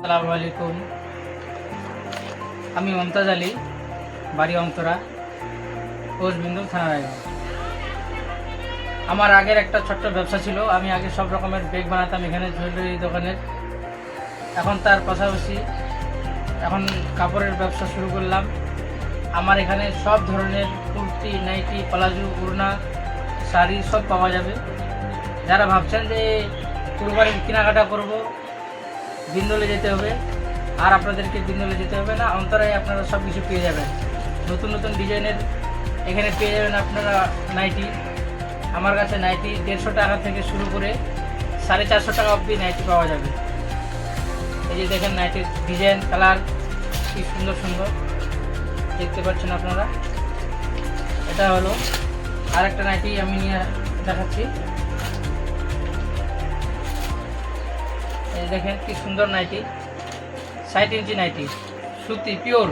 আসসালামু আলাইকুম। আমি মমতাজ আলী, বাড়ি অন্তরা, ওয়েস্ট বেঙ্গল, থানা রায়গঞ্জ। আমার আগের একটা ছোট্ট ব্যবসা ছিল। আমি আগে সব রকমের ব্যাগ বানাতাম এখানে জুয়েলারি দোকানের। এখন তার পাশাপাশি এখন কাপড়ের ব্যবসা শুরু করলাম। আমার এখানে সব ধরনের কুর্তি, নাইটি, প্লাজো, ওড়না, শাড়ি সব পাওয়া যাবে। যারা ভাবছেন যে কুরবানির কেনাকাটা করব, বিন্দলে যেতে হবে, আর আপনাদেরকে বিন্দলে যেতে হবে না, অন্তরায় আপনারা সব কিছু পেয়ে যাবেন। নতুন নতুন ডিজাইনের এখানে পেয়ে যাবেন আপনারা নাইটি। আমার কাছে নাইটি 150 টাকা থেকে শুরু করে 450 টাকা অবধি নাইটি পাওয়া যাবে। এই যে দেখেন নাইটির ডিজাইন, কালার কি সুন্দর সুন্দর দেখতে পাচ্ছেন আপনারা। এটা হলো আরেকটা নাইটি আমি নিয়ে দেখাচ্ছি। এই দেখেন কি সুন্দর নাইটি, 60 ইঞ্চি নাইটি, সুতি পিওর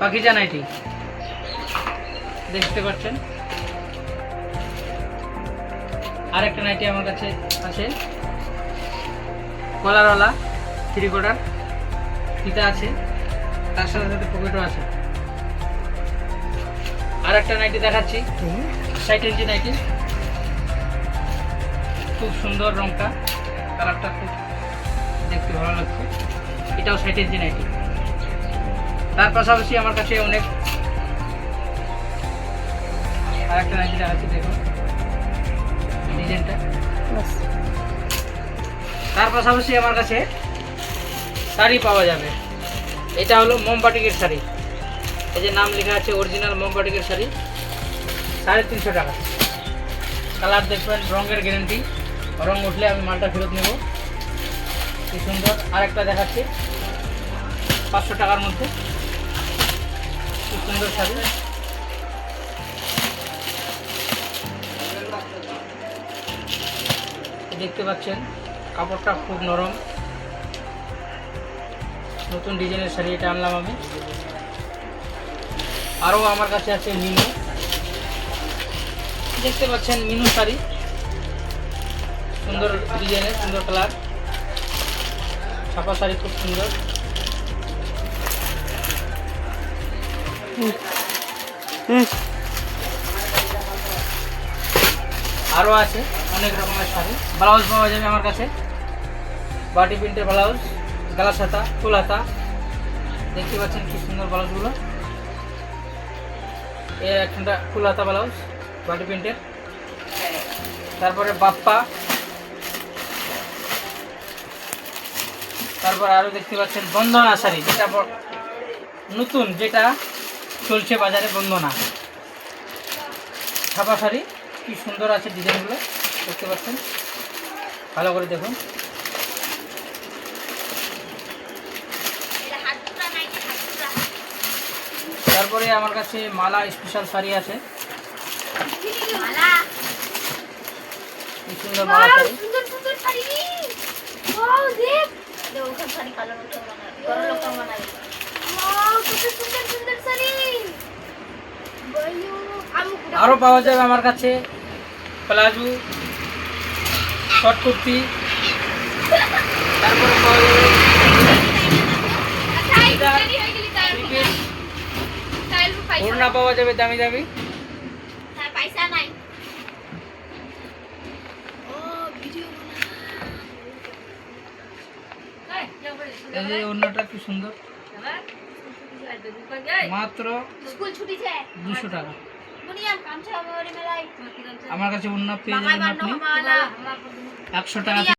পাখিজা নাইটি দেখতে পাচ্ছেন। আরেকটা নাইটি আমার কাছে আছে, কলারওয়ালা, 3/4 ফিতা আছে, তার সাথে সাথে পকেটও আছে। আরেকটা নাইটি দেখাচ্ছি, 60 ইঞ্চি নাইটি, খুব সুন্দর রংটা, কালারটা খুব দেখতে ভালো লাগছে। এটাও 60 ইঞ্চি নাইটি। তার পাশাপাশি আমার কাছে অনেক আরেকটা নাইটি দেখাচ্ছি, দেখুন ডিজাইনটা। তার পাশাপাশি আমার কাছে শাড়ি পাওয়া যাবে। এটা হলো মোমবাটিকের শাড়ি, এই যে নাম লেখা আছে অরিজিনাল মোমবাটিকের শাড়ি, 350 টাকা। কালার দেখবেন, রঙের গ্যারান্টি, রং উঠলে আমি মালটা ফেরত নেব। কি সুন্দর। আরেকটা দেখাচ্ছি 500 টাকার মধ্যে, খুব সুন্দর শাড়ি। দেখতে পাচ্ছেন কাপড়টা খুব নরম, নতুন ডিজাইনের শাড়ি এটা আনলাম আমি। আরও আমার কাছে আছে মিনু, দেখতে পাচ্ছেন মিনু শাড়ি, সুন্দর ডিজাইনের, সুন্দর কালার, ছাপা শাড়ি খুব সুন্দর। আরও আছে অনেক রকমের শাড়ি। ব্লাউজ পাওয়া যাবে আমার কাছে, বাটি প্রিন্টের ব্লাউজ, গলার হাতা, ফুল হাতা, দেখতে পাচ্ছেন কি সুন্দর ব্লাউজগুলো। এর একটা ফুল হাতা ব্লাউজ বাটি প্রিন্টের। তারপরে বাপ্পা, তারপর আরও দেখতে পাচ্ছেন বন্দনা শাড়ি, যেটা নতুন, যেটা চলছে বাজারে, বন্দনা ছাপা শাড়ি, কি সুন্দর আছে ডিজাইনগুলো দেখতে পাচ্ছেন, ভালো করে দেখুন। তারপরে আমার কাছে মালা স্পেশাল শাড়ি আছে, কি সুন্দর মালা শাড়ি। আরও পাওয়া যাবে আমার কাছে প্লাজো, শর্ট কুর্তি, তারপরে পাওয়া যাবে ওড়না পাওয়া যাবে দামি দামি। এই যে ওড়নাটা কি সুন্দর, মাত্র 200 টাকা। আমার কাছে ওড়না পেয়ে যাবেন আপনি 100 টাকা।